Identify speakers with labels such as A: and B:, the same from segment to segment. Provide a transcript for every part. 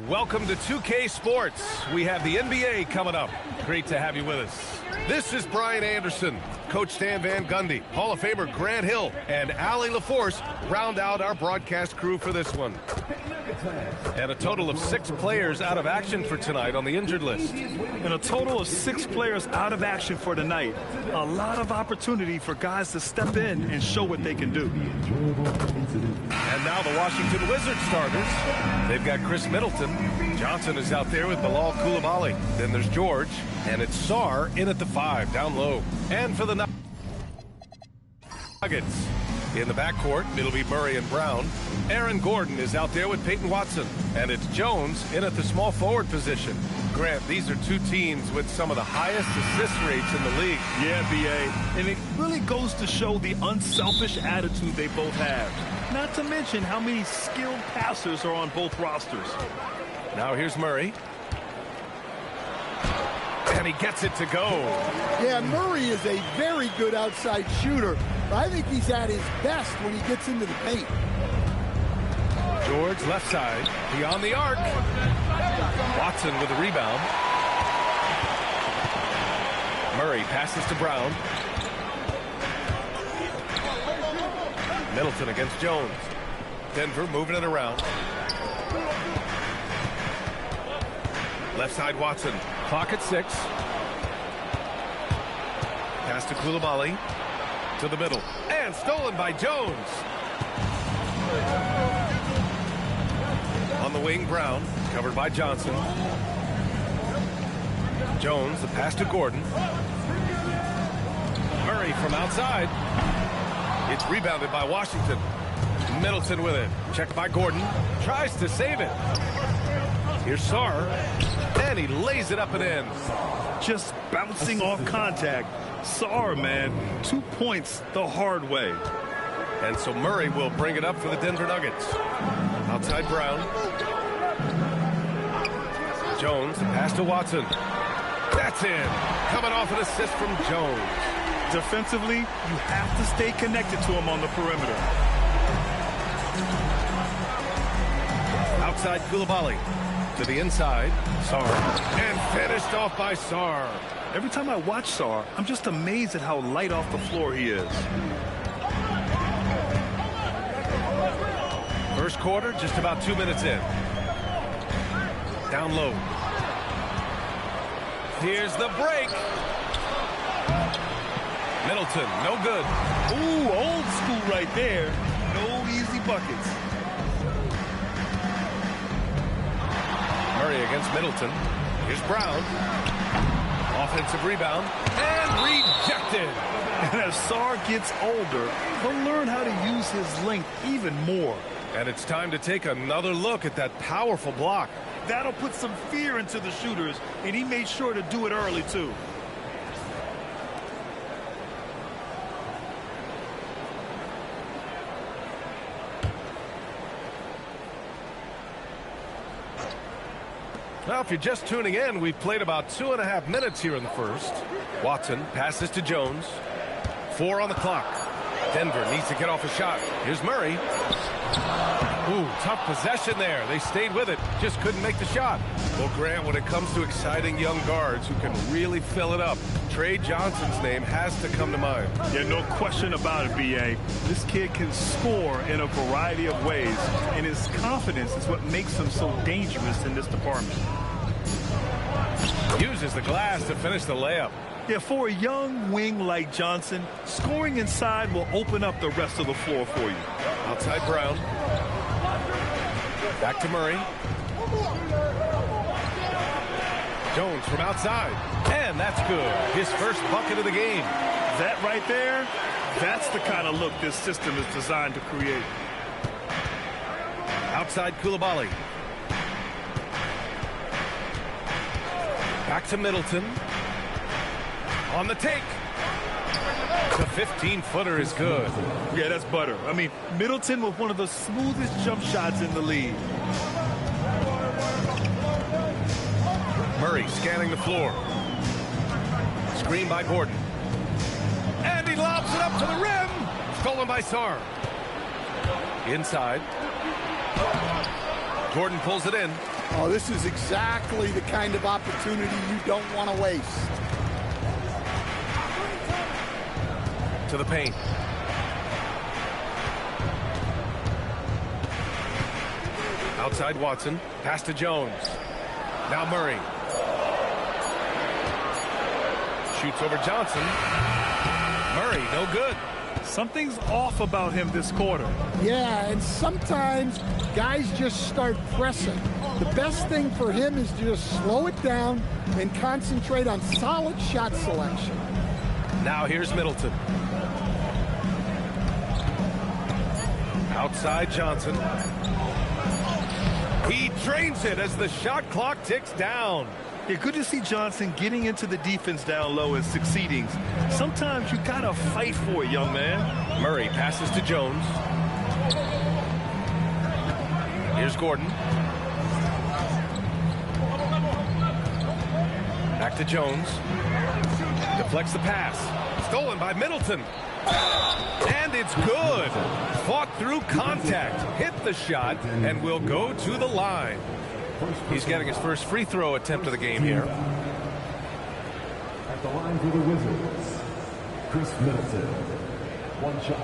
A: Welcome to 2K Sports. We have the NBA coming up. Great to have you with us. This is Brian Anderson. Coach Stan Van Gundy, Hall of Famer Grant Hill, and Allie LaForce round out our broadcast crew for this one. And a total of 6 players out of action for tonight on the injured list.
B: And a total of 6 players out of action for tonight. A lot of opportunity for guys to step in and show what they can do.
A: And now the Washington Wizards starters. They've got Chris Middleton. Johnson is out there with Bilal Coulibaly. Then there's George. And it's Sarr in at the 5, down low. And for the Nuggets, in the backcourt, it'll be Murray and Brown. Aaron Gordon is out there with Peyton Watson. And it's Jones in at the small forward position. Grant, these are 2 teams with some of the highest assist rates in the league.
B: Yeah, B.A. And it really goes to show the unselfish attitude they both have. Not to mention how many skilled passers are on both rosters.
A: Now here's Murray. And he gets it to go.
C: Yeah, Murray is a very good outside shooter. I think he's at his best when he gets into the paint.
A: George left side, beyond the arc. Watson with the rebound. Murray passes to Brown. Middleton against Jones. Denver moving it around. Left side Watson. Clock at 6. Pass to Coulibaly. To the middle. And stolen by Jones. On the wing, Brown. Covered by Johnson. Jones, the pass to Gordon. Murray from outside. It's rebounded by Washington. Middleton with it. Checked by Gordon. Tries to save it. Here's Sarr. And he lays it up and in.
B: Just bouncing off contact. Sarr, man. 2 points the hard way.
A: And so Murray will bring it up for the Denver Nuggets. Outside Brown. Jones, pass to Watson. That's in. Coming off an assist from Jones.
B: Defensively, you have to stay connected to him on the perimeter.
A: Outside Coulibaly. To the inside. Sarr. And finished off by Sarr.
B: Every time I watch Sarr, I'm just amazed at how light off the floor he is.
A: First quarter, just about 2 minutes in. Down low. Here's the break. Middleton, no good.
B: Ooh, old school right there. No easy buckets.
A: Murray against Middleton. Here's Brown. Offensive rebound. And rejected.
B: And as Sarr gets older, he'll learn how to use his length even more.
A: And it's time to take another look at that powerful block.
B: That'll put some fear into the shooters, and he made sure to do it early, too.
A: Now, if you're just tuning in, we've played about 2.5 minutes here in the first. Watson passes to Jones. 4 on the clock. Denver needs to get off a shot. Here's Murray. Ooh, tough possession there. They stayed with it. Just couldn't make the shot. Well, Grant, when it comes to exciting young guards who can really fill it up, Trey Johnson's name has to come to mind.
B: Yeah, no question about it, B.A. This kid can score in a variety of ways, and his confidence is what makes him so dangerous in this department.
A: Uses the glass to finish the layup.
B: Yeah, for a young wing like Johnson, scoring inside will open up the rest of the floor for you.
A: Outside Brown. Back to Murray. Jones from outside. And that's good. His first bucket of the game.
B: That right there, that's the kind of look this system is designed to create.
A: Outside Coulibaly. Back to Middleton. On the take. The 15-footer is good.
B: Yeah, that's butter. I mean, Middleton with one of the smoothest jump shots in the league.
A: Murray scanning the floor. Screen by Gordon. And he lobs it up to the rim. Stolen by Sarr. Inside. Gordon pulls it in.
C: Oh, this is exactly the kind of opportunity you don't want to waste.
A: To the paint. Outside Watson. Pass to Jones. Now Murray. Shoots over Johnson. Murray, no good.
B: Something's off about him this quarter.
C: Yeah, and sometimes guys just start pressing. The best thing for him is to just slow it down and concentrate on solid shot selection.
A: Now here's Middleton. Outside Johnson. He drains it as the shot clock ticks down.
B: Yeah, good to see Johnson getting into the defense down low and succeeding. Sometimes you gotta fight for it, young man.
A: Murray passes to Jones. Here's Gordon. Back to Jones. Deflects the pass. Stolen by Middleton. And it's good. Fought through contact. Hit the shot and will go to the line. He's getting his first free throw attempt of the game here.
D: At the line for the Wizards, Chris Middleton. One shot.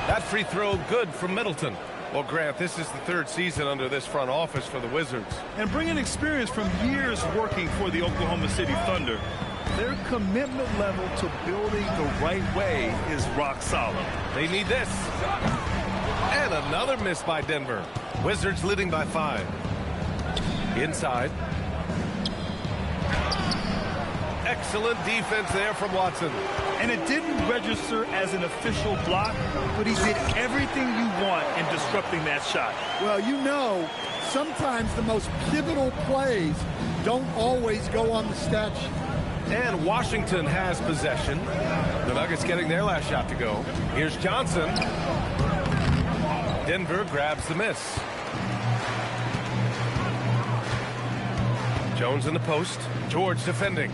A: That free throw good from Middleton. Well, Grant, this is the third season under this front office for the Wizards.
B: And bringing experience from years working for the Oklahoma City Thunder, their commitment level to building the right way is rock solid.
A: They need this. And another miss by Denver. Wizards leading by 5. Inside. Excellent defense there from Watson.
B: And it didn't register as an official block, but he did everything you want in disrupting that shot.
C: Well, you know, sometimes the most pivotal plays don't always go on the stat sheet.
A: And Washington has possession. The Nuggets getting their last shot to go. Here's Johnson. Denver grabs the miss. Jones in the post. George defending.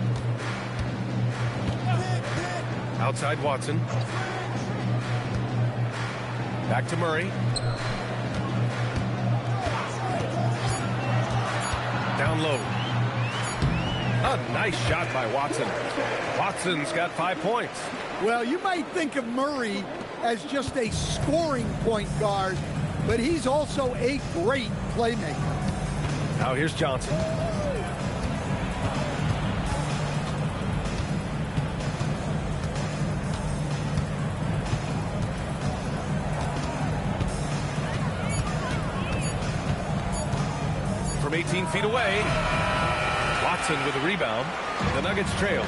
A: Outside Watson. Back to Murray. Down low. A nice shot by Watson. Watson's got 5 points.
C: Well, you might think of Murray as just a scoring point guard, but he's also a great playmaker.
A: Now here's Johnson. From 18 feet away. Watson with a rebound. The Nuggets trail.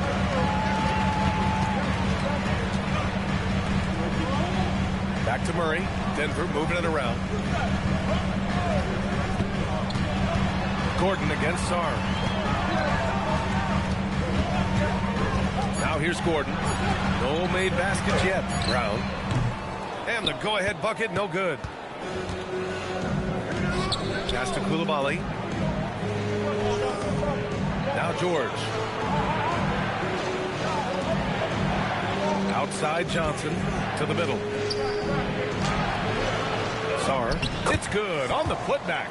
A: Back to Murray. Denver moving it around. Gordon against Sarr. Now here's Gordon. No made baskets yet. Brown. And the go-ahead bucket, no good. Pass to Coulibaly. Now George. Outside Johnson to the middle. Sarr. It's good on the putback.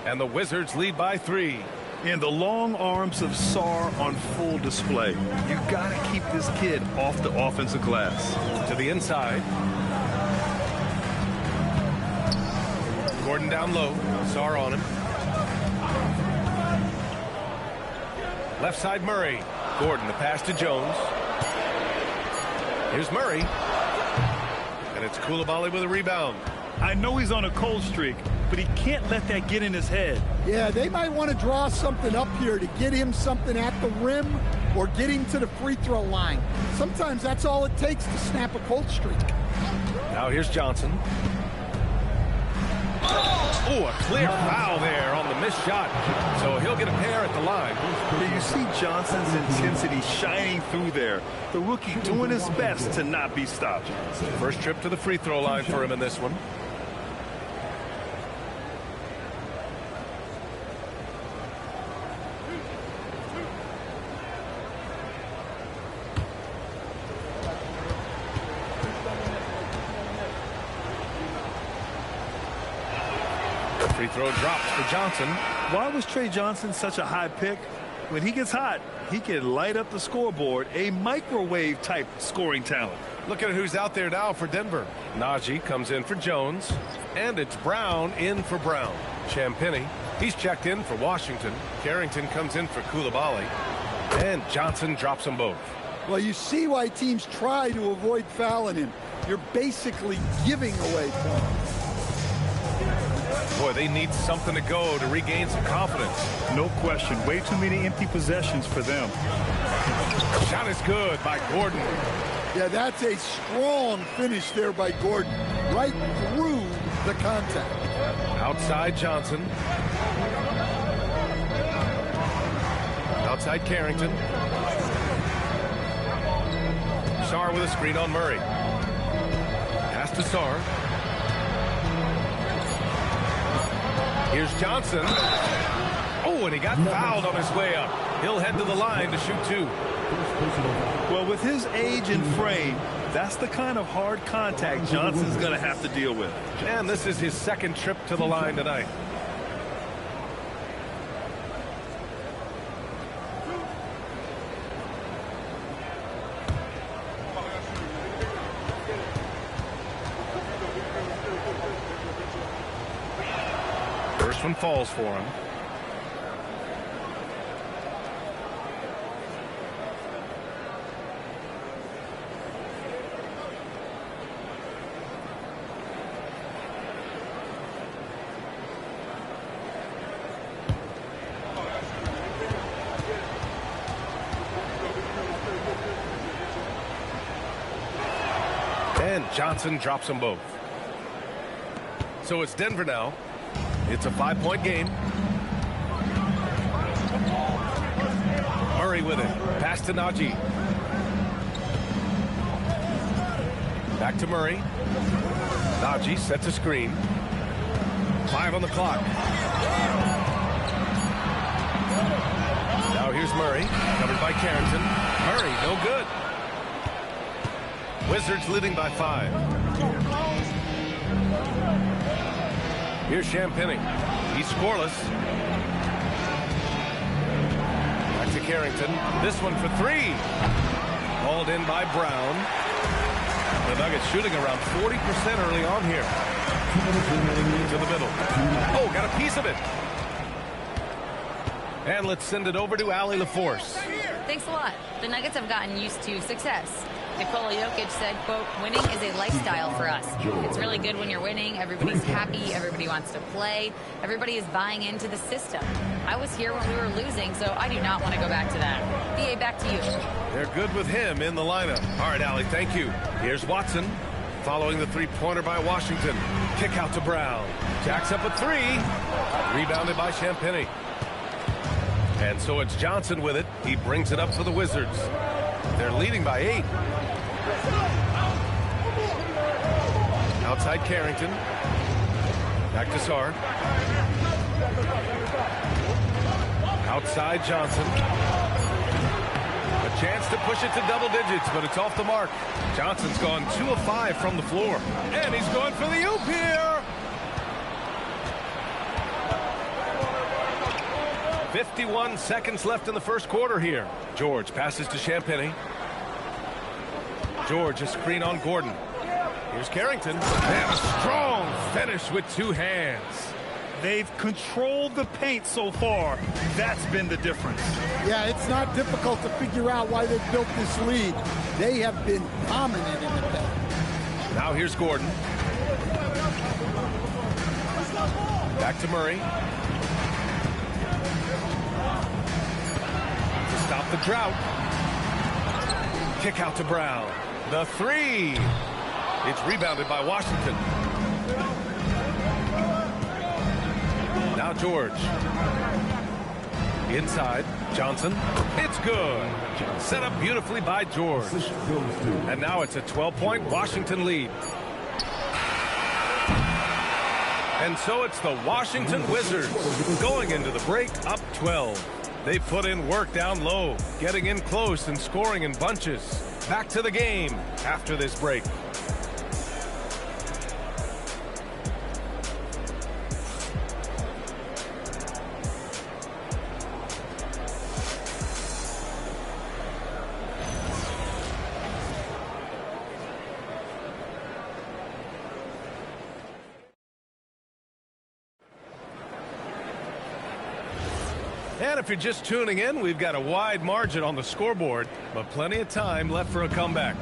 A: And the Wizards lead by 3.
B: And the long arms of Sarr on full display. You got to keep this kid off the offensive glass.
A: To the inside. Gordon down low. Sarr on him. Left side Murray. Gordon, the pass to Jones. Here's Murray. And it's Coulibaly with a rebound.
B: I know he's on a cold streak, but he can't let that get in his head.
C: Yeah, they might want to draw something up here to get him something at the rim or get him to the free throw line. Sometimes that's all it takes to snap a cold streak.
A: Now here's Johnson. Oh, a clear foul there on the missed shot. So he'll get a pair at the line.
B: You see Johnson's intensity shining through there. The rookie doing his best to not be stopped.
A: First trip to the free throw line for him in this one. Free throw drops for Johnson.
B: Why was Trey Johnson such a high pick? When he gets hot, he can light up the scoreboard, a microwave type scoring talent.
A: Look at who's out there now for Denver. Najee comes in for Jones, and it's Brown in for Brown. Champagnie, he's checked in for Washington. Carrington comes in for Coulibaly, and Johnson drops them both.
C: Well, you see why teams try to avoid fouling him. You're basically giving away points.
A: Boy, they need something to go to regain some confidence.
B: No question. Way too many empty possessions for them.
A: Shot is good by Gordon.
C: Yeah, that's a strong finish there by Gordon. Right through the contact.
A: Outside Johnson. Outside Carrington. Sarr with a screen on Murray. Pass to Sarr. Here's Johnson. Oh, and he got fouled on his way up. He'll head to the line to shoot two.
B: Well, with his age and frame, that's the kind of hard contact Johnson's going to have to deal with.
A: And this is his second trip to the line tonight. First one falls for him. And Johnson drops them both. So it's Denver now. It's a 5-point game. Murray with it. Pass to Najee. Back to Murray. Najee sets a screen. 5 on the clock. Now here's Murray. Covered by Carrington. Murray, no good. Wizards leading by 5. Here's Champagnie. He's scoreless. Back to Carrington. This one for 3. Hauled in by Brown. The Nuggets shooting around 40% early on here. To the middle. Oh, got a piece of it. And let's send it over to Allie LaForce.
E: Thanks a lot. The Nuggets have gotten used to success. Nikola Jokic said, quote, winning is a lifestyle for us. It's really good when you're winning. Everybody's happy. Everybody wants to play. Everybody is buying into the system. I was here when we were losing, so I do not want to go back to that. BA, back to you.
A: They're good with him in the lineup. All right, Allie, thank you. Here's Watson following the three-pointer by Washington. Kick out to Brown. Jacks up a 3. Rebounded by Champagnie. And so it's Johnson with it. He brings it up for the Wizards. They're leading by 8. Outside Carrington. Back to Sarr. Outside Johnson. A chance to push it to double digits, but it's off the mark. Johnson's gone 2 of 5 from the floor. And he's going for the oop here. 51 seconds left in the first quarter here. George passes to Champagnie. George, a screen on Gordon. Here's Carrington. And a strong finish with 2 hands.
B: They've controlled the paint so far. That's been the difference.
C: Yeah, it's not difficult to figure out why they've built this lead. They have been dominant in the paint.
A: Now here's Gordon. Back to Murray. To stop the drought. Kick out to Brown. The 3. It's rebounded by Washington. Now George. Inside. Johnson. It's good. Set up beautifully by George. And now it's a 12-point Washington lead. And so it's the Washington Wizards going into the break up 12. They put in work down low, getting in close and scoring in bunches. Back to the game after this break. if you're just tuning in, we've got a wide margin on the scoreboard, but plenty of time left for a comeback.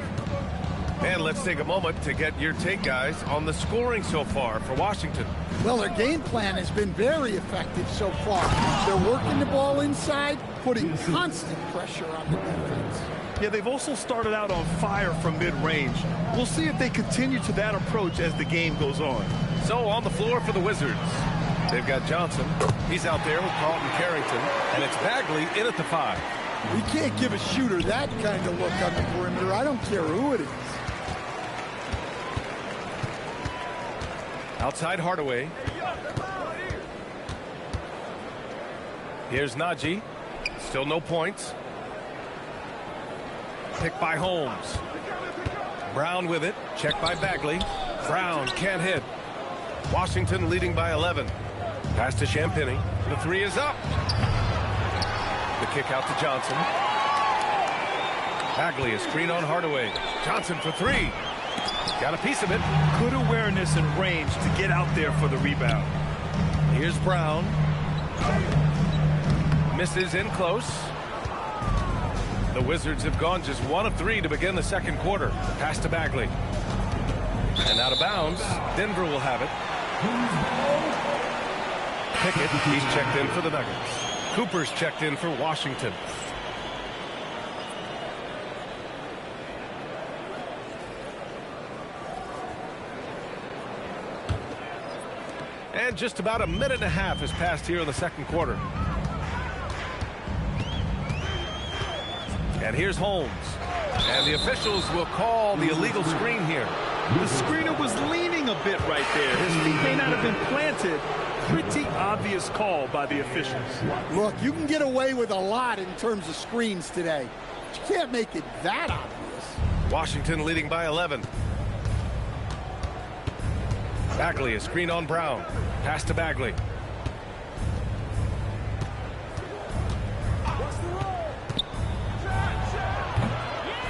A: And let's take a moment to get your take, guys, on the scoring so far for Washington.
C: Well, their game plan has been very effective so far. They're working the ball inside, putting constant pressure on the defense.
B: Yeah, they've also started out on fire from mid-range. We'll see if they continue to that approach as the game goes on.
A: So on the floor for the Wizards, they've got Johnson. He's out there with Carlton Carrington, and it's Bagley in at the 5.
C: We can't give a shooter that kind of look on the perimeter. I don't care who it is.
A: Outside Hardaway. Here's Najee. Still no points. Picked by Holmes. Brown with it. Checked by Bagley. Brown can't hit. Washington leading by 11. Pass to Champagny. The 3 is up. The kick out to Johnson. Bagley, a screen on Hardaway. Johnson for 3. Got a piece of it.
B: Good awareness and range to get out there for the rebound.
A: Here's Brown. Misses in close. The Wizards have gone just 1 of 3 to begin the second quarter. Pass to Bagley. And out of bounds. Denver will have it. Pickett, he's checked in for the Nuggets. Cooper's checked in for Washington. And just about a minute and a half has passed here in the second quarter. And here's Holmes. And the officials will call the illegal screen here.
B: The screener was leaning a bit right there. His feet may not have been planted. Pretty obvious call by the officials.
C: Look, you can get away with a lot in terms of screens today. But you can't make it that obvious.
A: Washington leading by 11. Bagley, a screen on Brown. Pass to Bagley.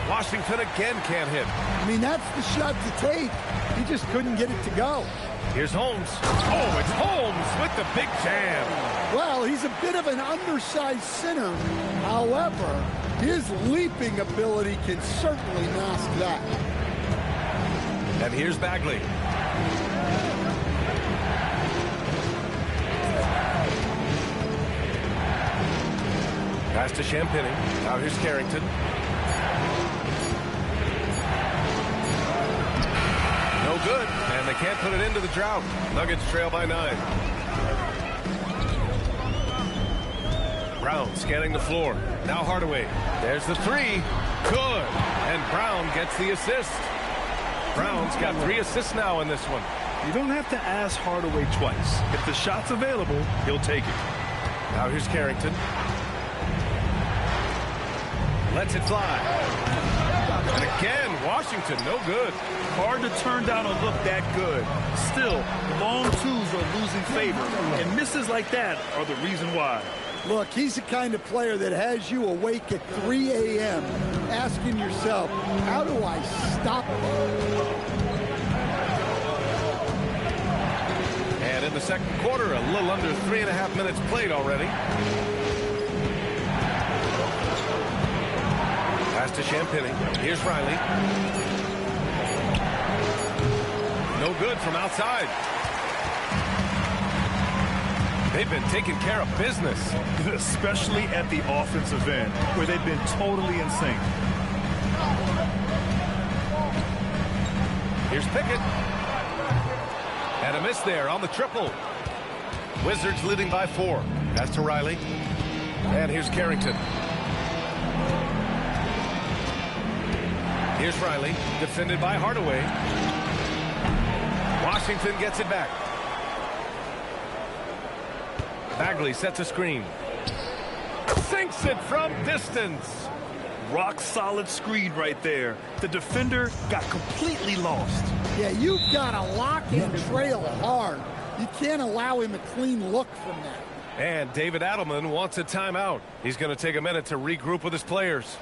A: Washington again can't hit.
C: I mean, that's the shot to take. He just couldn't get it to go.
A: Here's Holmes. Oh, it's Holmes with the big jam.
C: Well, he's a bit of an undersized center. However, his leaping ability can certainly mask that.
A: And here's Bagley. Pass to Champagny. Now here's Carrington. No good, and they can't put it into the drought. Nuggets trail by 9. Brown scanning the floor. Now Hardaway. There's the 3. Good. And Brown gets the assist. Brown's got 3 assists now in this one.
B: You don't have to ask Hardaway twice. If the shot's available, he'll take it.
A: Now here's Carrington. Lets it fly. And again, Washington, no good.
B: Hard to turn down a look that good. Still, long twos are losing favor, and misses like that are the reason why.
C: Look, he's the kind of player that has you awake at 3 a.m. asking yourself, how do I stop him?
A: And in the second quarter, a little under 3.5 minutes played already. Pass to Champagny. Here's Riley. No good from outside. They've been taking care of business.
B: Especially at the offensive end, where they've been totally in sync.
A: Here's Pickett. And a miss there on the triple. Wizards leading by 4. Pass to Riley. And here's Carrington. Here's Riley, defended by Hardaway. Washington gets it back. Bagley sets a screen. Sinks it from distance.
B: Rock solid screen right there. The defender got completely lost.
C: Yeah, you've got to lock and trail hard. You can't allow him a clean look from that.
A: And David Adelman wants a timeout. He's going to take a minute to regroup with his players.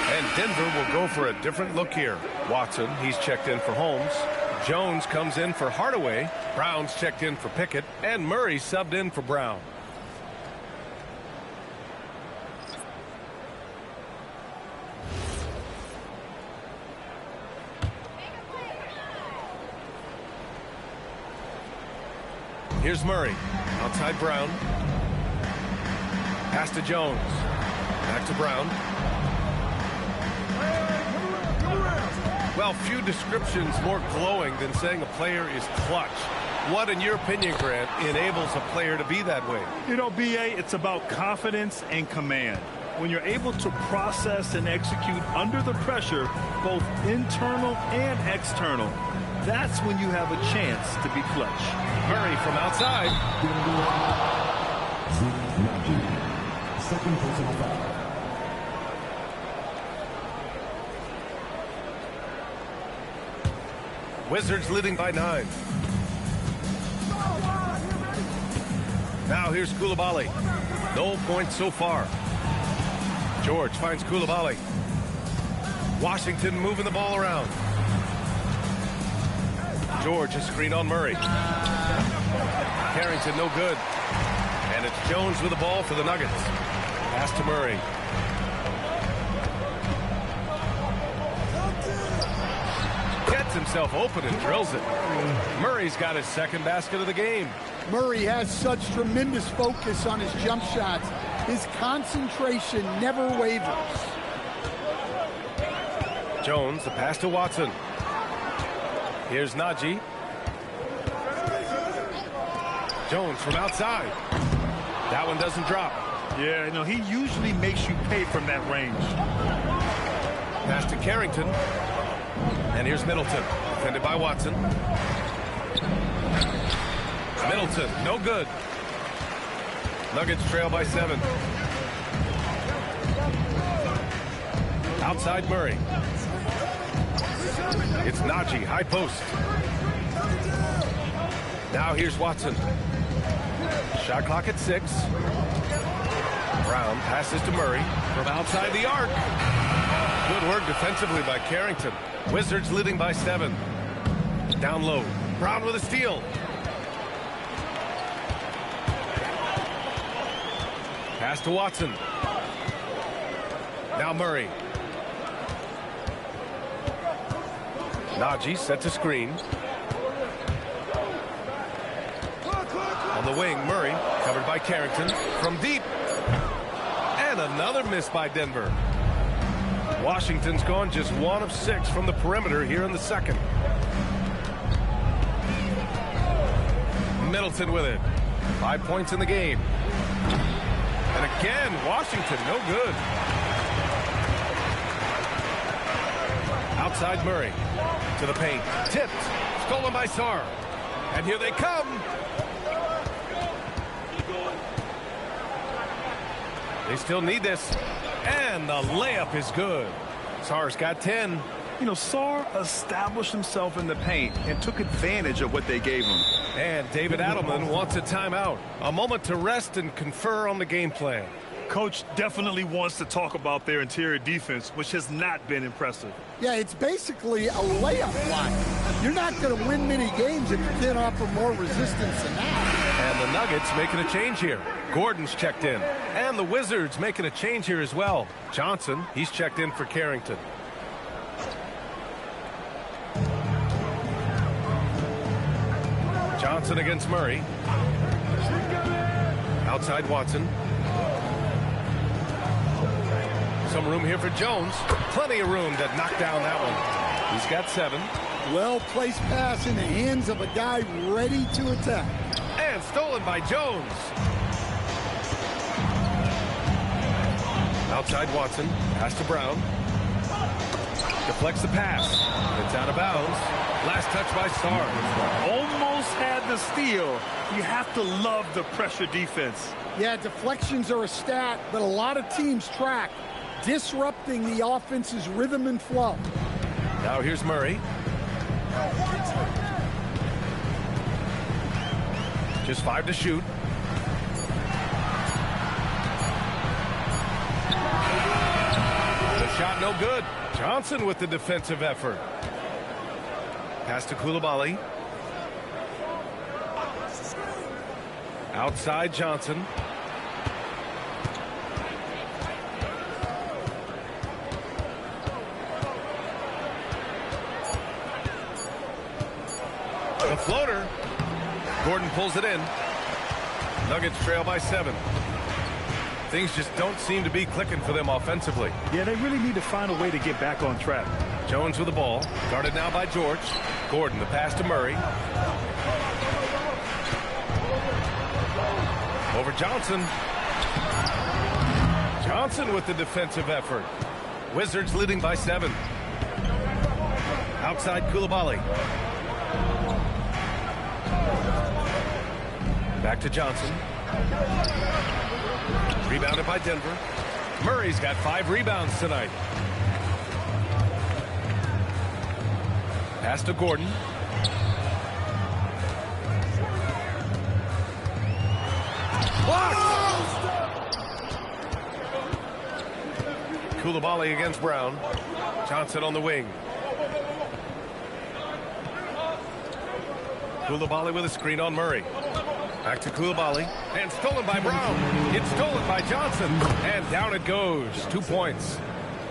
A: And Denver will go for a different look here. Watson, he's checked in for Holmes. Jones comes in for Hardaway. Brown's checked in for Pickett. And Murray subbed in for Brown. Here's Murray. Outside Brown. Pass to Jones. Back to Brown. Well, few descriptions more glowing than saying a player is clutch. What, in your opinion, Grant, enables a player to be that way?
B: You know, B.A., it's about confidence and command. When you're able to process and execute under the pressure, both internal and external, that's when you have a chance to be clutch.
A: Murray from outside.
D: Second personal foul.
A: Wizards leading by 9. Now here's Koulibaly. No points so far. George finds Koulibaly. Washington moving the ball around. George is screen on Murray. Carrington no good. And it's Jones with the ball for the Nuggets. Pass to Murray. Gets himself open and drills it. Murray's got his second basket of the game.
C: Murray has such tremendous focus on his jump shots. His concentration never wavers.
A: Jones, the pass to Watson. Here's Najee. Jones from outside. That one doesn't drop.
B: Yeah, no, he usually makes you pay from that range.
A: Pass to Carrington. And here's Middleton, defended by Watson. Middleton, no good. Nuggets trail by 7. Outside Murray. It's Najee, high post. Now here's Watson. Shot clock at 6. Brown passes to Murray from outside the arc. Good work defensively by Carrington. Wizards leading by 7. Down low. Brown with a steal. Pass to Watson. Now Murray. Najee sets a screen. On the wing, Murray, covered by Carrington. From deep. And another miss by Denver. Washington's gone just 1 of 6 from the perimeter here in the second. Middleton with it. 5 points in the game. And again, Washington, no good. Outside Murray. To the paint. Tipped. Stolen by Sarr. And here they come. They still need this. And the layup is good. Sarr's got 10.
B: You know, Sarr established himself in the paint and took advantage of what they gave him.
A: And David Adelman wants a timeout. A moment to rest and confer on the game plan.
B: Coach definitely wants to talk about their interior defense, which has not been impressive.
C: Yeah, it's basically a layup line. You're not going to win many games if you can't offer more resistance than that.
A: And the Nuggets making a change here. Gordon's checked in. And the Wizards making a change here as well. Johnson, he's checked in for Carrington. Johnson against Murray. Outside Watson. Some room here for Jones. Plenty of room to knock down that one. He's got 7.
C: Well-placed pass in the hands of a guy ready to attack.
A: And stolen by Jones. Outside Watson. Pass to Brown. Deflects the pass. It's out of bounds. Last touch by Sarr.
B: Almost had the steal. You have to love the pressure defense.
C: Yeah, deflections are a stat that a lot of teams track, disrupting the offense's rhythm and flow.
A: Now here's Murray. Just 5 to shoot. The shot no good. Johnson with the defensive effort. Pass to Koulibaly. Outside Johnson. The floater. Gordon pulls it in. Nuggets trail by 7. Things just don't seem to be clicking for them offensively.
B: Yeah, they really need to find a way to get back on track.
A: Jones with the ball. Guarded now by George. Gordon, the pass to Murray. Over Johnson. Johnson with the defensive effort. Wizards leading by 7. Outside Koulibaly. Back to Johnson. Rebounded by Denver. Murray's got 5 rebounds tonight. Pass to Gordon. Koulibaly against Brown. Johnson on the wing. Koulibaly with a screen on Murray. Back to Koulibaly. And stolen by Brown. It's stolen by Johnson. And down it goes. 2 points.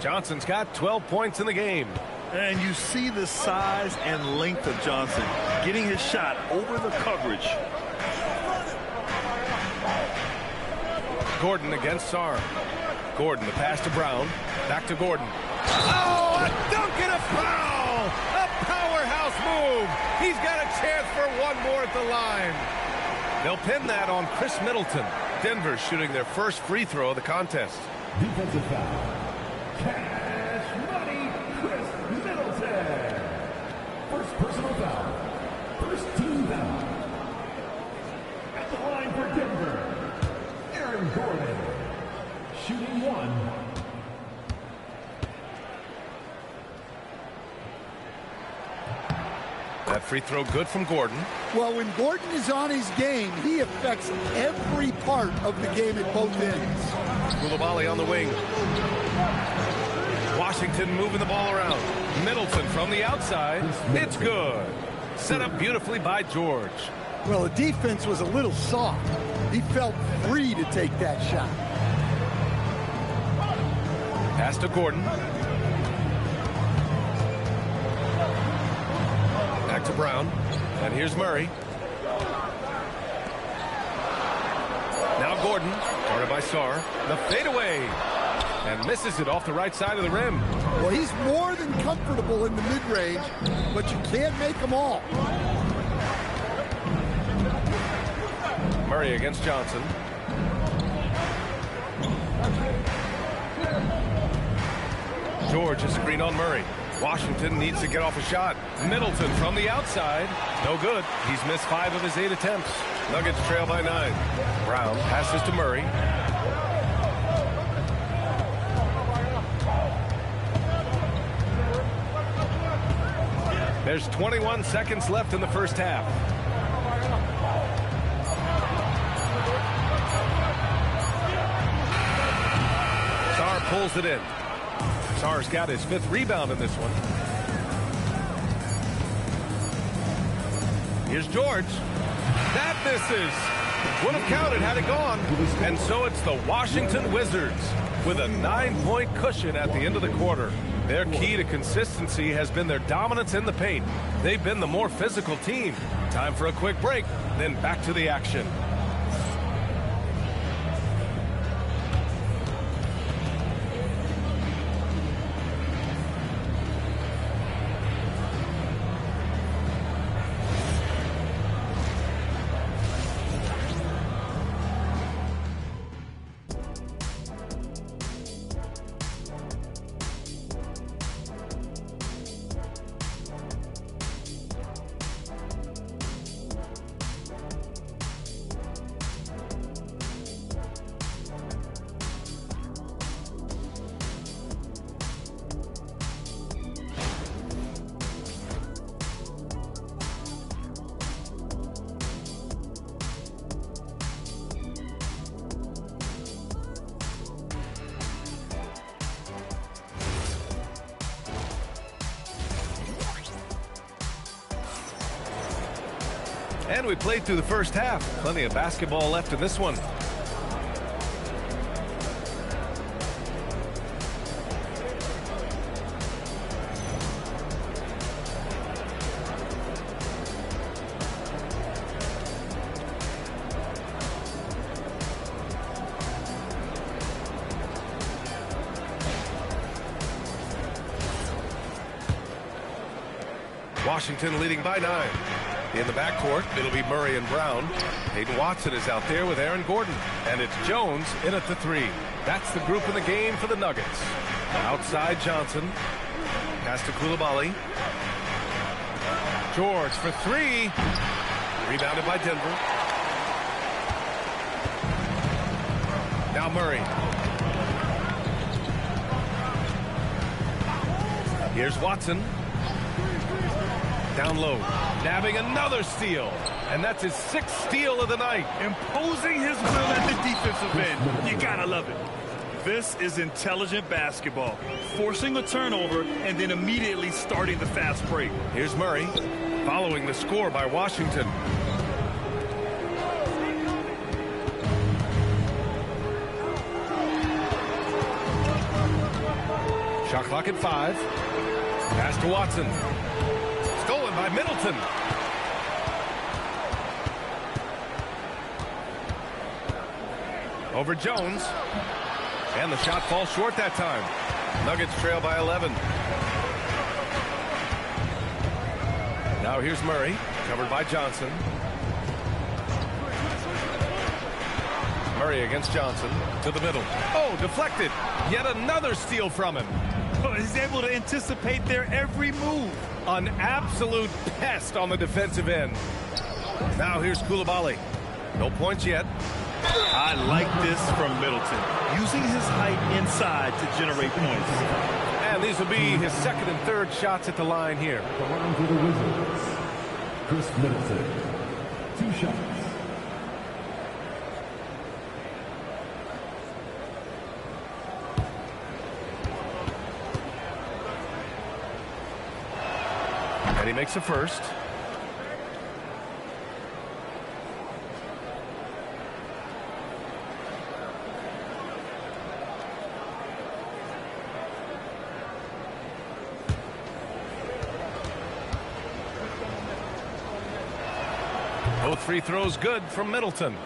A: Johnson's got 12 points in the game.
B: And you see the size and length of Johnson getting his shot over the coverage.
A: Gordon against Sarr. Gordon, the pass to Brown. Back to Gordon. Oh, a dunk and a foul! A powerhouse move. He's got a chance for one more at the line. They'll pin that on Chris Middleton. Denver shooting their first free throw of the contest.
D: Defensive foul. Cash money, Chris Middleton. First personal foul. First team foul. At the line for Denver, Aaron Gordon. Shooting 1.
A: That free throw good from Gordon.
C: Well, when Gordon is on his game, he affects every part of the game at both ends.
A: Koulibaly on the wing. Washington moving the ball around. Middleton from the outside. It's good. Set up beautifully by George.
C: Well, the defense was a little soft. He felt free to take that shot.
A: Pass to Gordon. Back to Brown. And here's Murray. Now Gordon. Guarded by Sarr. The fadeaway. And misses it off the right side of the rim.
C: Well, he's more than comfortable in the mid-range, but you can't make them all.
A: Murray against Johnson. George, a screen on Murray. Washington needs to get off a shot. Middleton from the outside. No good. He's missed 5 of his 8 attempts. Nuggets trail by 9. Brown passes to Murray. There's 21 seconds left in the first half. Sarr pulls it in. Sarr's got his 5th rebound in this one. Here's George. That misses. Would have counted had it gone. And so it's the Washington Wizards with a 9-point cushion at the end of the quarter. Their key to consistency has been their dominance in the paint. They've been the more physical team. Time for a quick break, then back to the action. And we played through the first half. Plenty of basketball left in this one. Washington leading by 9. In the backcourt, it'll be Murray and Brown. Hayden Watson is out there with Aaron Gordon. And it's Jones in at the 3. That's the group in the game for the Nuggets. Outside Johnson. Pass to Coulibaly. George for 3. Rebounded by Denver. Now Murray. Here's Watson. Down low, nabbing another steal. And that's his 6th steal of the night.
B: Imposing his will at the defensive end. You gotta love it. This is intelligent basketball. Forcing a turnover and then immediately starting the fast break.
A: Here's Murray, following the score by Washington. Shot clock at 5. Pass to Watson. Stolen by Middleton. Over Jones. And the shot falls short that time. Nuggets trail by 11. Now here's Murray, covered by Johnson. Murray against Johnson to the middle. Oh, deflected. Yet another steal from him.
B: He's able to anticipate their every move.
A: An absolute pest on the defensive end. Now here's Coulibaly. No points yet.
B: I like this from Middleton. Using his height inside to generate points.
A: And these will be his 2nd and 3rd shots at the line here.
D: The line for the Wizards, Chris Middleton. 2 shots.
A: And he makes a first. Both free throws good from Middleton.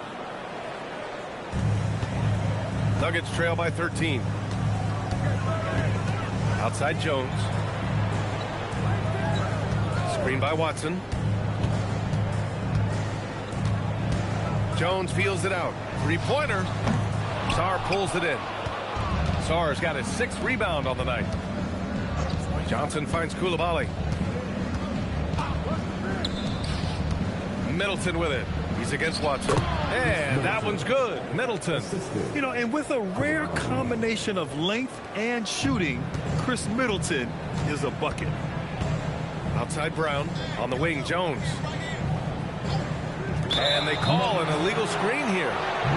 A: Nuggets trail by 13. Outside Jones. Screen by Watson. Jones feels it out. 3-pointer. Sarr pulls it in. Sarr's got his 6th rebound on the night. Johnson finds Coulibaly. Middleton with it. He's against Watson. And that one's good. Middleton.
B: You know, and with a rare combination of length and shooting, Chris Middleton is a bucket.
A: Outside Brown. On the wing, Jones. And they call an illegal screen here.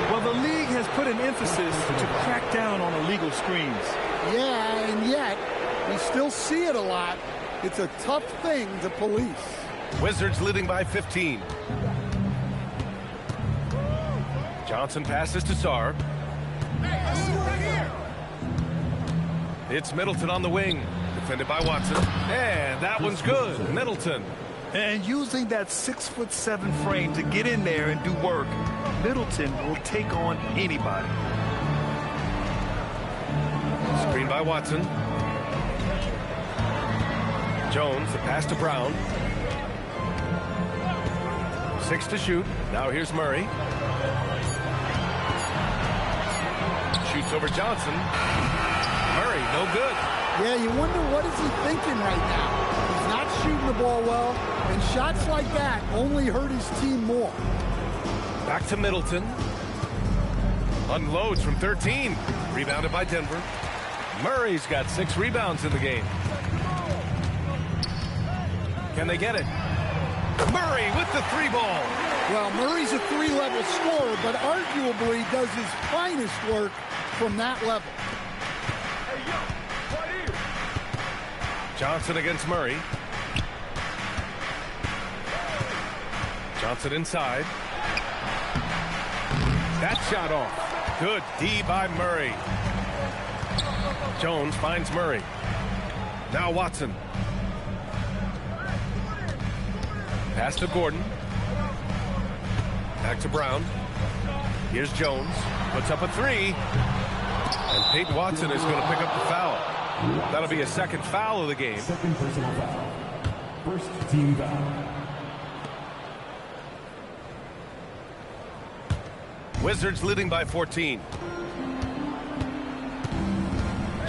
B: Well, the league has put an emphasis to crack down on illegal screens.
C: Yeah, and yet we still see it a lot. It's a tough thing to police.
A: Wizards leading by 15. Johnson passes to Sarr. It's Middleton on the wing. Defended by Watson. And that one's good. Middleton.
B: And using that 6'7" frame to get in there and do work, Middleton will take on anybody.
A: Screen by Watson. Jones, the pass to Brown. 6 to shoot. Now here's Murray. Shoots over Johnson. Murray, no good.
C: Yeah, you wonder what is he thinking right now. He's not shooting the ball well, and shots like that only hurt his team more.
A: Back to Middleton. Unloads from 13. Rebounded by Denver. Murray's got 6 rebounds in the game. Can they get it? Murray with the 3 ball.
C: Well, Murray's a 3-level scorer, but arguably does his finest work from that level. Hey,
A: Johnson against Murray. Johnson inside. That shot off. Good D by Murray. Jones finds Murray. Now Watson. Pass to Gordon. Back to Brown. Here's Jones. Puts up a three. And Peyton Watson is going to pick up the foul. That'll be a second foul of the game.
D: Second personal foul. First team foul.
A: Wizards leading by 14.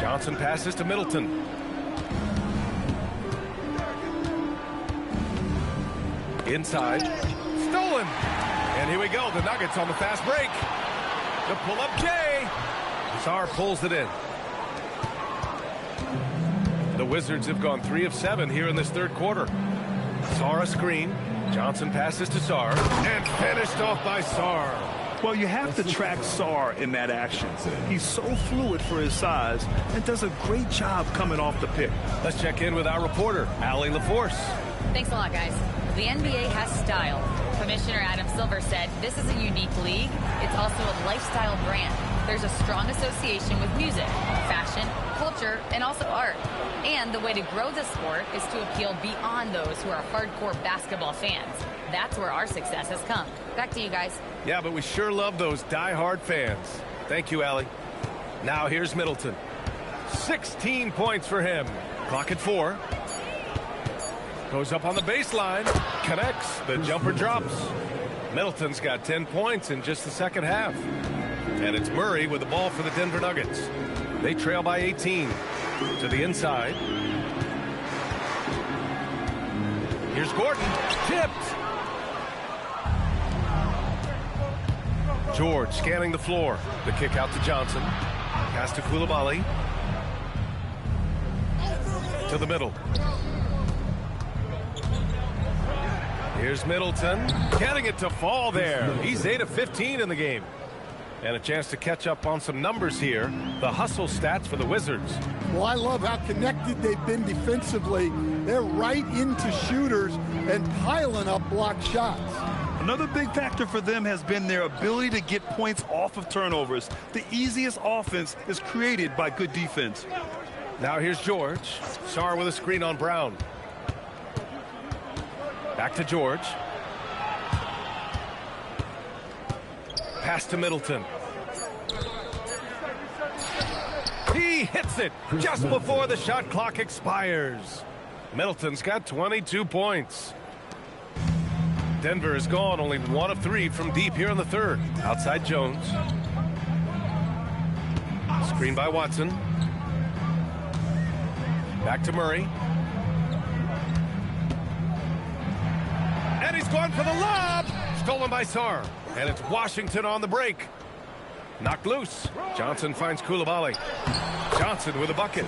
A: Johnson passes to Middleton. Inside. Stolen. And here we go. The Nuggets on the fast break. The pull-up J. Sarr pulls it in. The Wizards have gone 3 of 7 here in this third quarter. Sarr a screen. Johnson passes to Sarr. And finished off by Sarr.
B: Well, you have to track Sarr in that action. He's so fluid for his size and does a great job coming off the pick.
A: Let's check in with our reporter, Allie LaForce.
E: Thanks a lot, guys. The NBA has style. Commissioner Adam Silver said this is a unique league. It's also a lifestyle brand. There's a strong association with music, fashion, culture, and also art. And the way to grow the sport is to appeal beyond those who are hardcore basketball fans. That's where our success has come. Back to you guys.
A: Yeah, but we sure love those die-hard fans. Thank you, Allie. Now here's Middleton. 16 points for him. Clock at 4. Goes up on the baseline. Connects. The jumper drops. Middleton's got 10 points in just the second half. And it's Murray with the ball for the Denver Nuggets. They trail by 18. To the inside. Here's Gordon. Tipped. George scanning the floor. The kick out to Johnson. Pass to Coulibaly. To the middle. Here's Middleton. Getting it to fall there. He's 8 of 15 in the game. And a chance to catch up on some numbers here. The hustle stats for the Wizards.
C: Well, I love how connected they've been defensively. They're right into shooters and piling up blocked shots.
B: Another big factor for them has been their ability to get points off of turnovers. The easiest offense is created by good defense.
A: Now here's George. Sarr with a screen on Brown. Back to George. Pass to Middleton. He hits it just before the shot clock expires. Middleton's got 22 points. Denver is gone only 1 of 3 from deep here in the third. Outside Jones. Screen by Watson. Back to Murray. And he's going for the lob. Stolen by Sarr. And it's Washington on the break. Knocked loose. Johnson finds Coulibaly. Johnson with a bucket.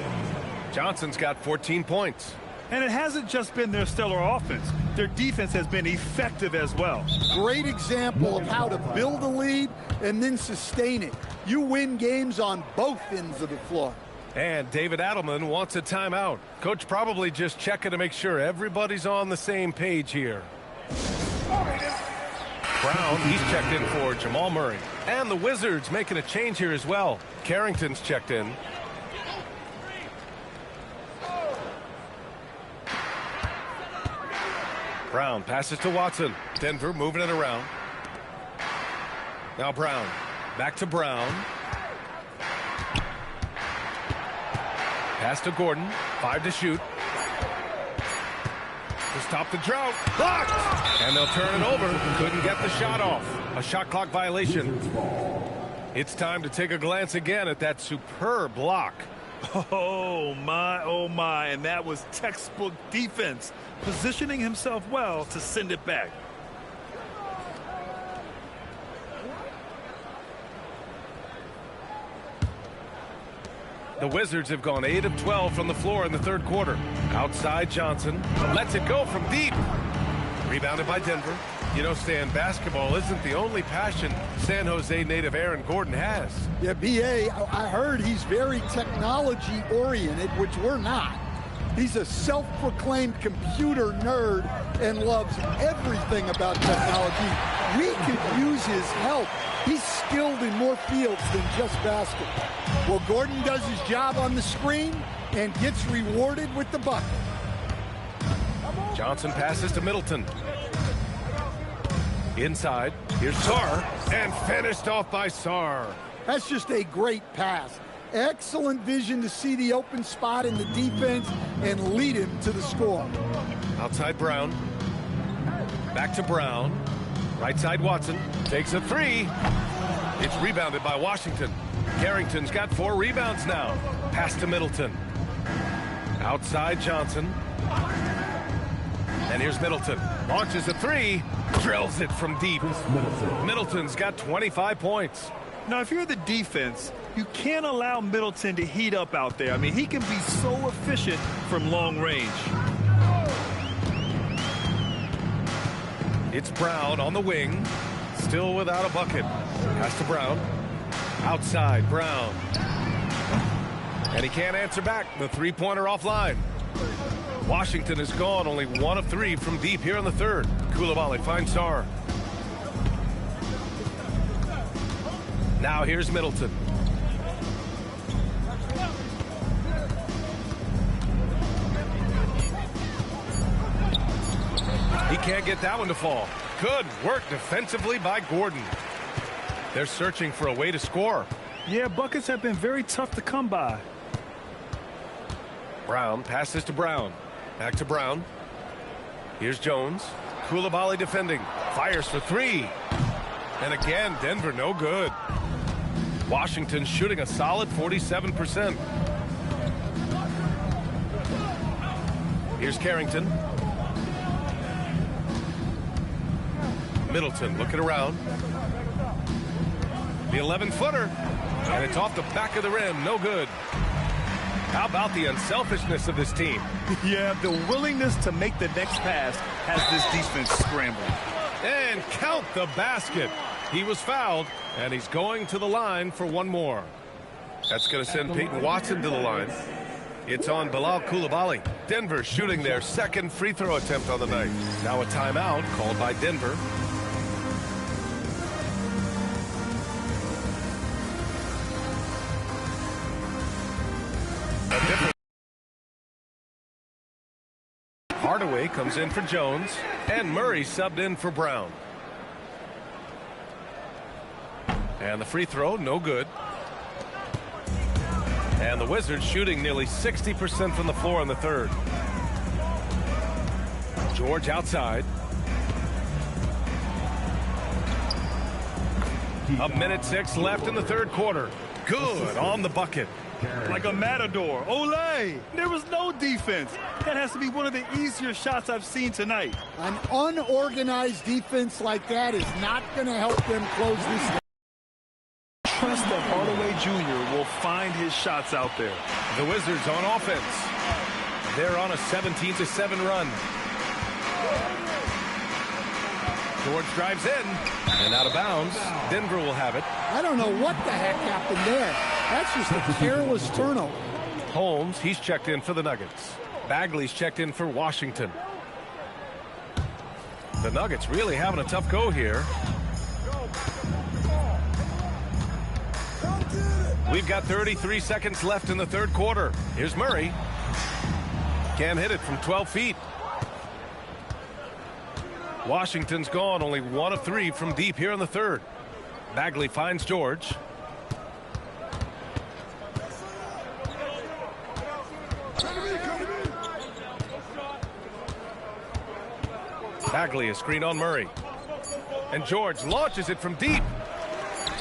A: Johnson's got 14 points.
B: And it hasn't just been their stellar offense. Their defense has been effective as well.
C: Great example of how to build a lead and then sustain it. You win games on both ends of the floor.
A: And David Adelman wants a timeout. Coach probably just checking to make sure everybody's on the same page here. Brown, he's checked in for Jamal Murray. And the Wizards making a change here as well. Carrington's checked in. Brown passes to Watson. Denver moving it around. Now Brown. Back to Brown. Pass to Gordon. 5 to shoot. To stop the drought. Blocked! And they'll turn it over. Couldn't get the shot off. A shot clock violation. It's time to take a glance again at that superb block.
B: Oh my, and that was textbook defense, positioning himself well to send it back.
A: The Wizards have gone 8 of 12 from the floor in the third quarter. Outside Johnson lets it go from deep. Rebounded by Denver. You know, Stan, basketball isn't the only passion San Jose native Aaron Gordon has.
C: Yeah, B.A., I heard he's very technology-oriented, which we're not. He's a self-proclaimed computer nerd and loves everything about technology. We could use his help. He's skilled in more fields than just basketball. Well, Gordon does his job on the screen and gets rewarded with the bucket.
A: Johnson passes to Middleton. Inside, here's Sarr, and finished off by Sarr.
C: That's just a great pass. Excellent vision to see the open spot in the defense and lead him to the score.
A: Outside Brown. Back to Brown. Right side Watson. Takes a three. It's rebounded by Washington. Carrington's got 4 rebounds now. Pass to Middleton. Outside Johnson. And here's Middleton. Launches a three. Drills it from deep. Middleton's got 25 points.
B: Now, if you're the defense, you can't allow Middleton to heat up out there. I mean, he can be so efficient from long range.
A: It's Brown on the wing. Still without a bucket. Pass to Brown. Outside, Brown. And he can't answer back. The three-pointer offline. Washington is gone. Only 1 of 3 from deep here in the third. Koulibaly finds Sarr. Now here's Middleton. He can't get that one to fall. Good work defensively by Gordon. They're searching for a way to score.
B: Yeah, buckets have been very tough to come by.
A: Brown passes to Brown. Back to Brown. Here's Jones. Koulibaly defending. Fires for 3. And again, Denver no good. Washington shooting a solid 47%. Here's Carrington. Middleton looking around. The 11-footer. And it's off the back of the rim. No good. How about the unselfishness of this team?
B: Yeah, the willingness to make the next pass has this defense scrambling.
A: And count the basket. He was fouled, and he's going to the line for one more. That's going to send Peyton Watson to the line. It's on Bilal Koulibaly. Denver shooting their second free throw attempt on the night. Now a timeout called by Denver. Hardaway comes in for Jones, and Murray subbed in for Brown. And the free throw, no good. And the Wizards shooting nearly 60% from the floor in the third. George outside. A minute 6 left in the third quarter. Good on the bucket.
B: Like a matador. Olay! There was no defense. That has to be one of the easier shots I've seen tonight.
C: An unorganized defense like that is not going to help them close this game.
B: Trust that Hardaway Jr. will find his shots out there.
A: The Wizards on offense. They're on a 17-7 run. George drives in and out of bounds. Denver will have it.
C: I don't know what the heck happened there. That's just a careless turnover.
A: Holmes, he's checked in for the Nuggets. Bagley's checked in for Washington. The Nuggets really having a tough go here. We've got 33 seconds left in the third quarter. Here's Murray. Can't hit it from 12 feet. Washington's gone, only 1 of 3 from deep here in the third. Bagley finds George. Bagley is screened on Murray. And George launches it from deep.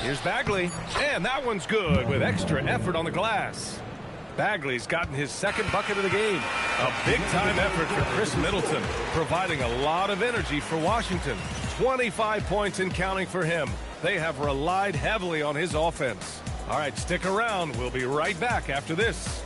A: Here's Bagley. And that one's good with extra effort on the glass. Bagley's gotten his second bucket of the game. A big-time effort for Chris Middleton, providing a lot of energy for Washington. 25 points and counting for him. They have relied heavily on his offense. All right, stick around. We'll be right back after this.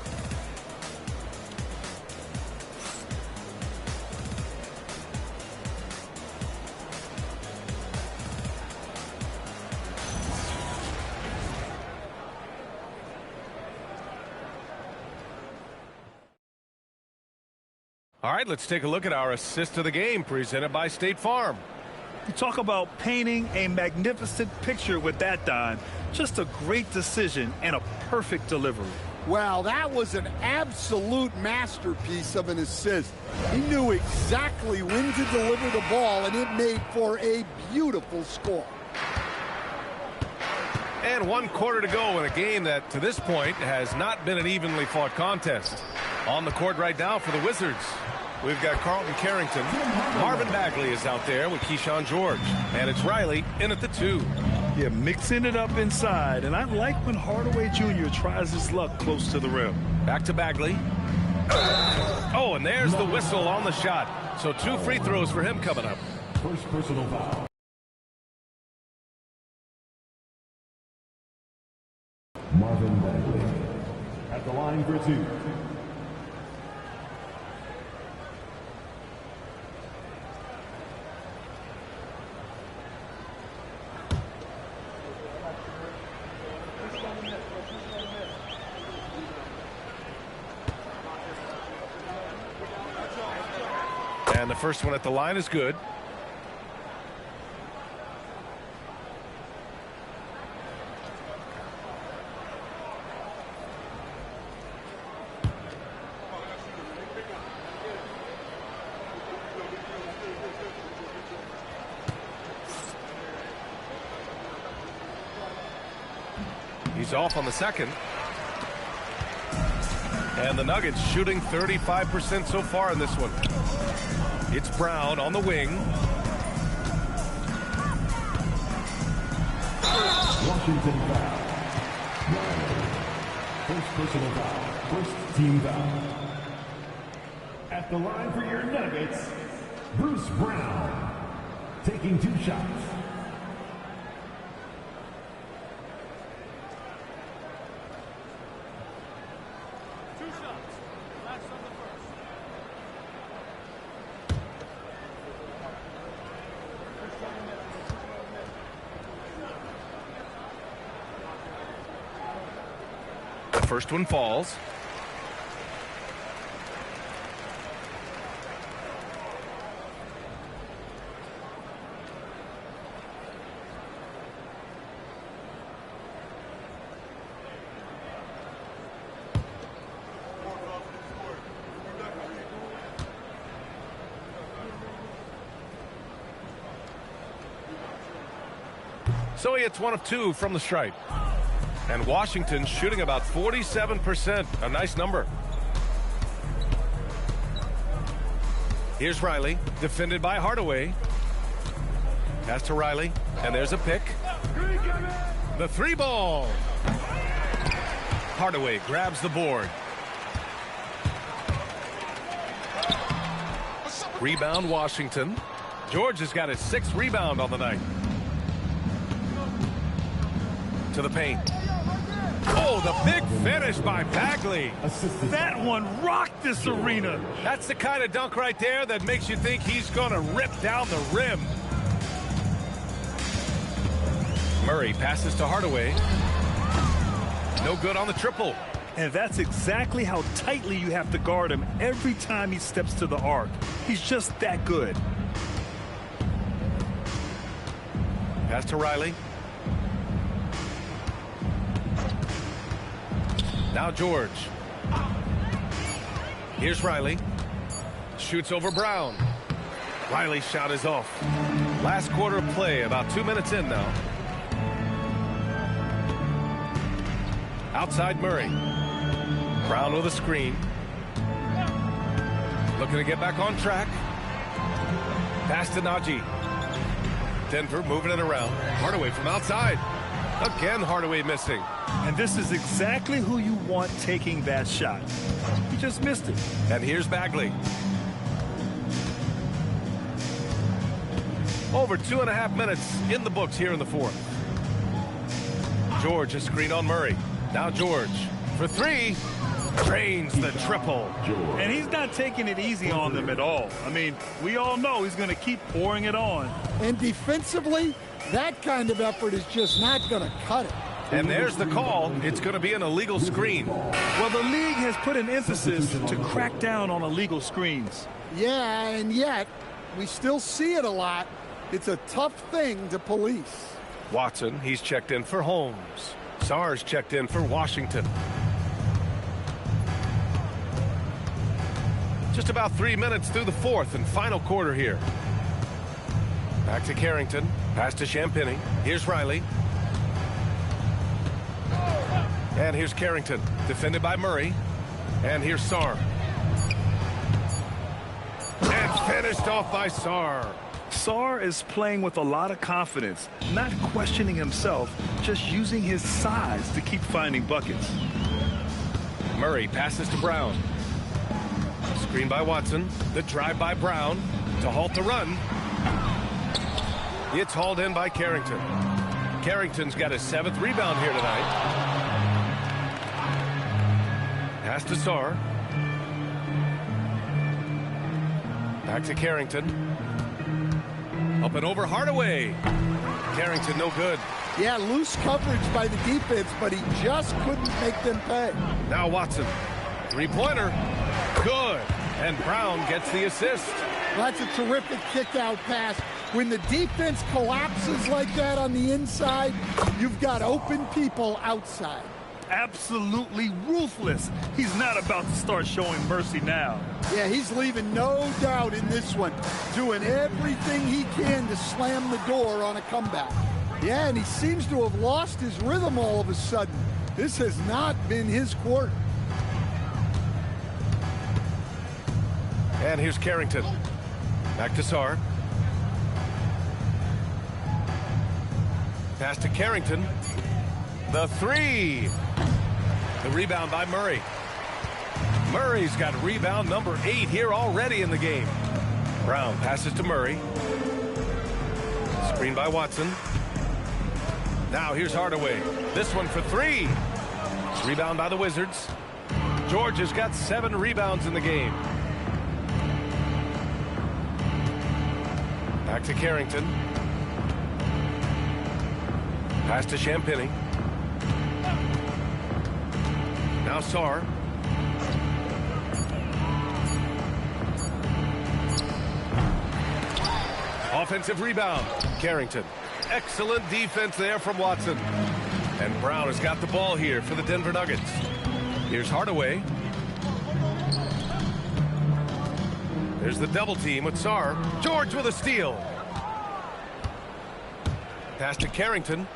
A: All right, let's take a look at our assist of the game presented by State Farm.
B: You talk about painting a magnificent picture with that dime. Just a great decision and a perfect delivery.
C: Wow, that was an absolute masterpiece of an assist. He knew exactly when to deliver the ball, and it made for a beautiful score.
A: And 1 quarter to go in a game that, to this point, has not been an evenly fought contest. On the court right now for the Wizards, we've got Carlton Carrington. Marvin Bagley is out there with Keyshawn George. And it's Riley in at the 2.
B: Yeah, mixing it up inside. And I like when Hardaway Jr. tries his luck close to the rim.
A: Back to Bagley. Oh, and there's the whistle on the shot. So 2 free throws for him coming up.
D: First personal foul. Marvin Bagley at the line for 2.
A: And the first one at the line is good. He's off on the second. And the Nuggets shooting 35% so far in this one. It's Brown on the wing.
D: Washington foul. First personal foul. First team foul. At the line for your Nuggets, Bruce Brown. Taking 2 shots.
A: First one falls. So he hits 1 of 2 from the stripe. And Washington shooting about 47%. A nice number. Here's Riley, defended by Hardaway. Pass to Riley, and there's a pick. The 3 ball. Hardaway grabs the board. Rebound Washington. George has got his 6th rebound on the night. To the paint. Oh, the big finish by Bagley.
B: That one rocked this arena.
A: That's the kind of dunk right there that makes you think he's going to rip down the rim. Murray passes to Hardaway. No good on the triple.
B: And that's exactly how tightly you have to guard him every time he steps to the arc. He's just that good.
A: Pass to Riley. Now George. Here's Riley. Shoots over Brown. Riley's shot is off. Last quarter of play, about 2 minutes in now. Outside Murray. Brown with a screen. Looking to get back on track. Pass to Najee. Denver moving it around. Hardaway from outside. Again, Hardaway missing.
B: And this is exactly who you want taking that shot. He just missed it.
A: And here's Bagley. Over 2.5 minutes in the books here in the 4th. George a screen on Murray. Now George for 3. Drains the triple.
B: And he's not taking it easy on them at all. I mean, we all know he's going to keep pouring it on.
C: And defensively, that kind of effort is just not going to cut it.
A: And there's the call. It's going to be an illegal screen.
B: Well, the league has put an emphasis to crack down on illegal screens.
C: Yeah, and yet we still see it a lot. It's a tough thing to police.
A: Watson, he's checked in for Holmes. Sarr's checked in for Washington. Just about 3 minutes through the fourth and final quarter here. Back to Carrington. Pass to Champagny. Here's Riley. And here's Carrington. Defended by Murray. And here's Sarr. And finished off by Sarr.
B: Sarr is playing with a lot of confidence, not questioning himself, just using his size to keep finding buckets.
A: Murray passes to Brown. Screen by Watson. The drive by Brown to halt the run. It's hauled in by Carrington. Carrington's got his 7th rebound here tonight. Pass to Sarr. Back to Carrington. Up and over Hardaway. Carrington no good.
C: Yeah, loose coverage by the defense, but he just couldn't make them pay.
A: Now Watson. Three-pointer. Good. And Brown gets the assist.
C: Well, that's a terrific kick-out pass. When the defense collapses like that on the inside, you've got open people outside.
B: Absolutely ruthless. He's not about to start showing mercy now.
C: Yeah, he's leaving no doubt in this one, doing everything he can to slam the door on a comeback. Yeah, and he seems to have lost his rhythm all of a sudden. This has not been his quarter.
A: And here's Carrington. Back to Sarr. Pass to Carrington. The three. The rebound by Murray. Murray's got rebound number 8 here already in the game. Brown passes to Murray. Screen by Watson. Now here's Hardaway. This one for 3. Rebound by the Wizards. George has got 7 rebounds in the game. Back to Carrington. Pass to Champagny. Now Sarr. Offensive rebound. Carrington. Excellent defense there from Watson. And Brown has got the ball here for the Denver Nuggets. Here's Hardaway. There's the double team with Sarr. George with a steal. Pass to Carrington.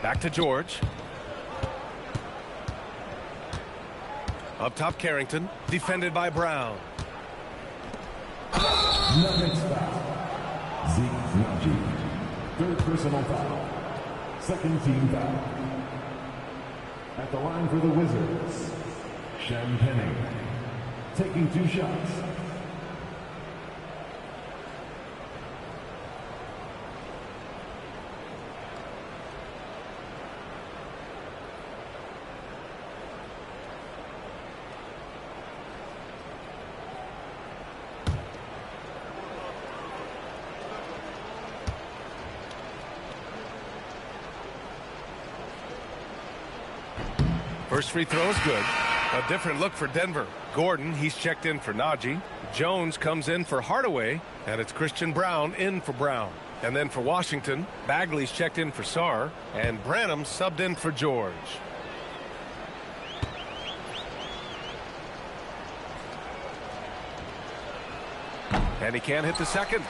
A: Back to George. Up top, Carrington. Defended by Brown.
D: Nuggets foul. Zeke. Third personal foul. Second team foul. At the line for the Wizards, Champagny. Taking 2 shots.
A: First free throw is good. A different look for Denver. Gordon, he's checked in for Najee. Jones comes in for Hardaway. And it's Christian Brown in for Brown. And then for Washington, Bagley's checked in for Sarr. And Branham subbed in for George. And he can't hit the second.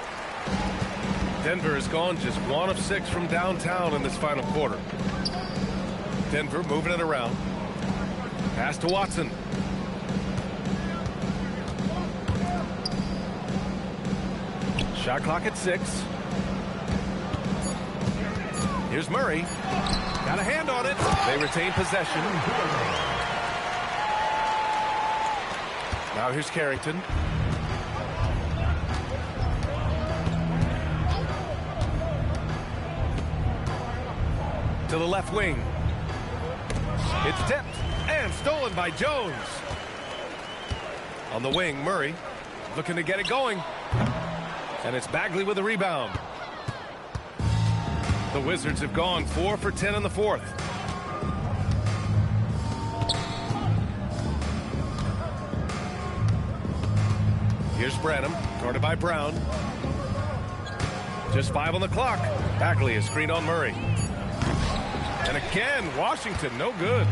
A: Denver has gone just 1 of 6 from downtown in this final quarter. Denver moving it around. Pass to Watson. Shot clock at 6. Here's Murray. Got a hand on it. They retain possession. Now here's Carrington. To the left wing. It's tipped and stolen by Jones. On the wing, Murray looking to get it going. And it's Bagley with the rebound. The Wizards have gone 4 for 10 in the fourth. Here's Branham, guarded by Brown. Just 5 on the clock. Bagley is screened on Murray. And again, Washington, no good.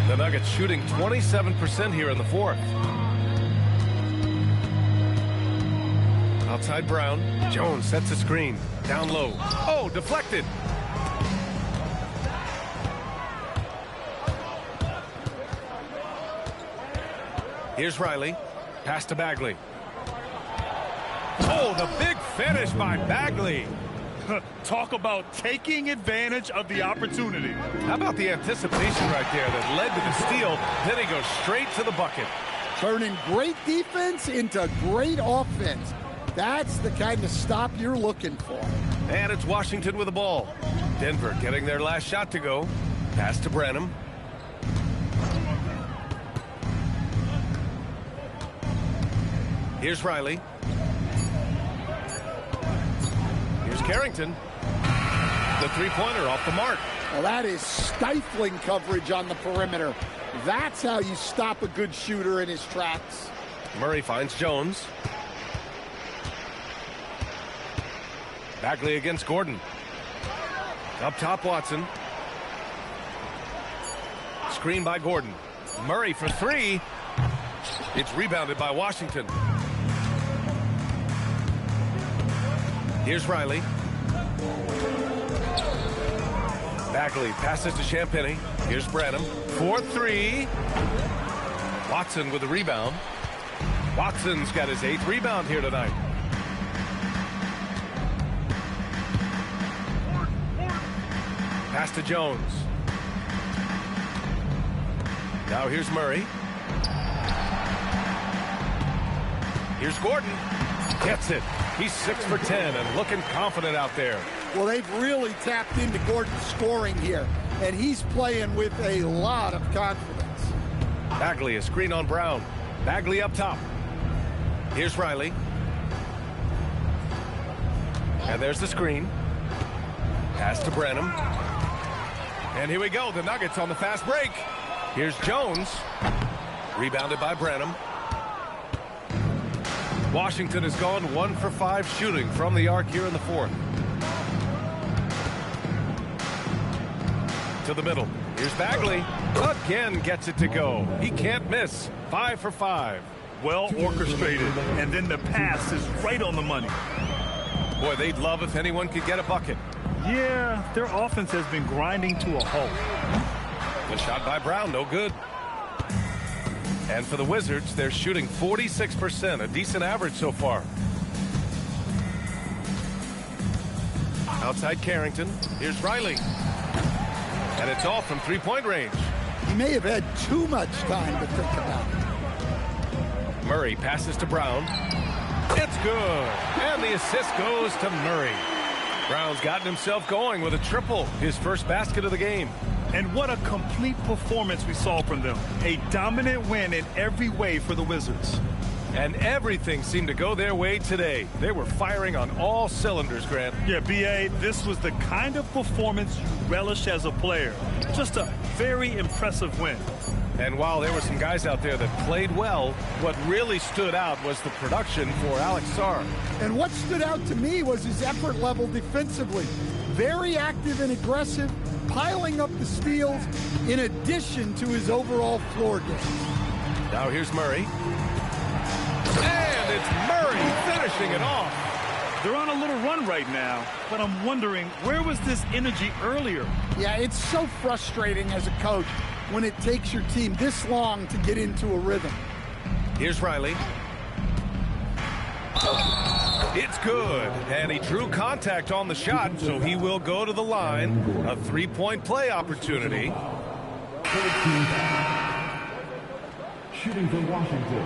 A: The Nuggets shooting 27% here in the fourth. Outside Brown. Jones sets a screen. Down low. Oh, deflected. Here's Riley. Pass to Bagley. Oh, the big finish by Bagley.
B: Talk about taking advantage of the opportunity.
A: How about the anticipation right there that led to the steal? Then he goes straight to the bucket.
C: Turning great defense into great offense. That's the kind of stop you're looking for.
A: And it's Washington with the ball. Denver getting their last shot to go. Pass to Branham. Here's Riley. Here's Carrington. The three-pointer off the mark.
C: Well, that is stifling coverage on the perimeter. That's how you stop a good shooter in his tracks.
A: Murray finds Jones. Bagley against Gordon. Up top, Watson. Screen by Gordon. Murray for three. It's rebounded by Washington. Here's Riley. Bagley passes to Champagny. Here's Branham. 4-3. Watson with the rebound. Watson's got his 8th rebound here tonight. Pass to Jones. Now here's Murray. Here's Gordon. Gets it. He's 6 for 10 and looking confident out there.
C: Well, they've really tapped into Gordon's scoring here, and he's playing with a lot of confidence.
A: Bagley, a screen on Brown. Bagley up top. Here's Riley. And there's the screen. Pass to Branham. And here we go, the Nuggets on the fast break. Here's Jones. Rebounded by Branham. Washington has gone 1 for 5 shooting from the arc here in the fourth. To the middle. Here's Bagley. Again gets it to go. He can't miss. 5 for 5.
B: Well orchestrated. And then the pass is right on the money.
A: Boy, they'd love if anyone could get a bucket.
B: Yeah, their offense has been grinding to a halt.
A: The shot by Brown, no good. And for the Wizards, they're shooting 46%, a decent average so far. Outside Carrington. Here's Riley. And it's all from three-point range.
C: He may have had too much time to think about it.
A: Murray passes to Brown. It's good. And the assist goes to Murray. Brown's gotten himself going with a triple, his first basket of the game.
B: And what a complete performance we saw from them. A dominant win in every way for the Wizards.
A: And everything seemed to go their way today. They were firing on all cylinders, Grant.
B: Yeah, B.A., this was the kind of performance you relish as a player. Just a very impressive win.
A: And while there were some guys out there that played well, what really stood out was the production for Alex Sarr.
C: And what stood out to me was his effort level defensively. Very active and aggressive, piling up the steals in addition to his overall floor game.
A: Now here's Murray. And it's Murray finishing it off.
B: They're on a little run right now, but I'm wondering, where was this energy earlier?
C: Yeah, it's so frustrating as a coach when it takes your team this long to get into a rhythm.
A: Here's Riley. It's good. And he drew contact on the shot, so he will go to the line. A three-point play opportunity.
D: Shooting for Washington.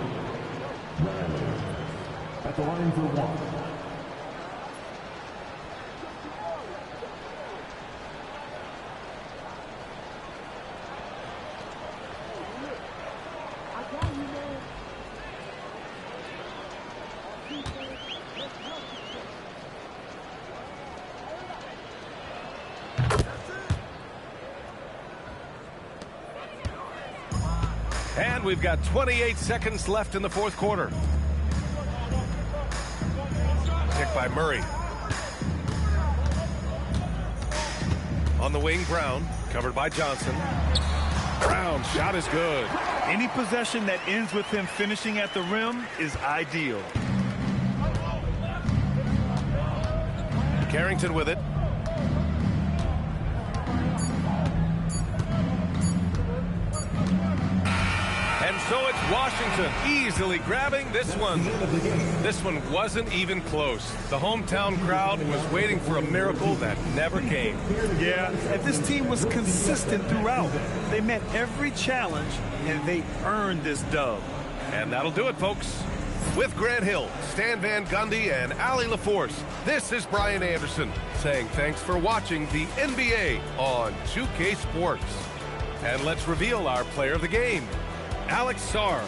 D: Riley at the line for one.
A: And we've got 28 seconds left in the fourth quarter. back by Murray. On the wing, Brown, covered by Johnson. Brown, shot is good.
B: Any possession that ends with him finishing at the rim is ideal.
A: Carrington with it. And so it's Washington easily grabbing this one. This one wasn't even close. The hometown crowd was waiting for a miracle that never came.
B: Yeah, and this team was consistent throughout. They met every challenge, and they earned this dub.
A: And that'll do it, folks. With Grant Hill, Stan Van Gundy, and Allie LaForce, this is Brian Anderson saying thanks for watching the NBA on 2K Sports. And let's reveal our player of the game. Alex Sarr